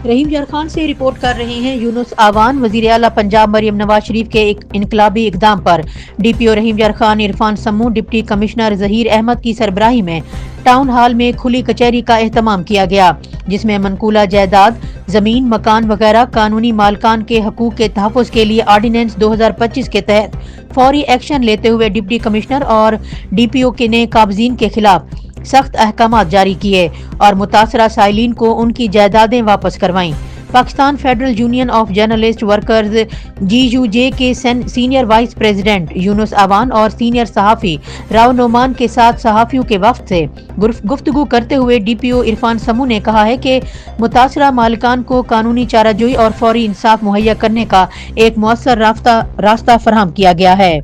رحیم یار خان سے رپورٹ کر رہے ہیں یونس آوان۔ وزیر اعلیٰ پنجاب مریم نواز شریف کے ایک انقلابی اقدام پر ڈی پی او رحیم یار خان عرفان سمو ڈپٹی کمشنر ظہیر احمد کی سربراہی میں ٹاؤن ہال میں کھلی کچہری کا اہتمام کیا گیا، جس میں منقولہ جائیداد، زمین، مکان وغیرہ قانونی مالکان کے حقوق کے تحفظ کے لیے آرڈیننس 2025 کے تحت فوری ایکشن لیتے ہوئے ڈپٹی کمشنر اور ڈی پی او کے نے قابضین کے خلاف سخت احکامات جاری کیے اور متاثرہ سائلین کو ان کی جائیدادیں واپس کروائیں۔ Pakistan federal union of journalist workers GUJ کے سینئر وائس پریزیڈنٹ یونس آوان اور سینئر صحافی راؤ نعمان کے ساتھ صحافیوں کے وفد سے گفتگو کرتے ہوئے ڈی پی او عرفان سمو نے کہا ہے کہ متاثرہ مالکان کو قانونی چارہ جوئی اور فوری انصاف مہیا کرنے کا ایک مؤثر راستہ فراہم کیا گیا ہے۔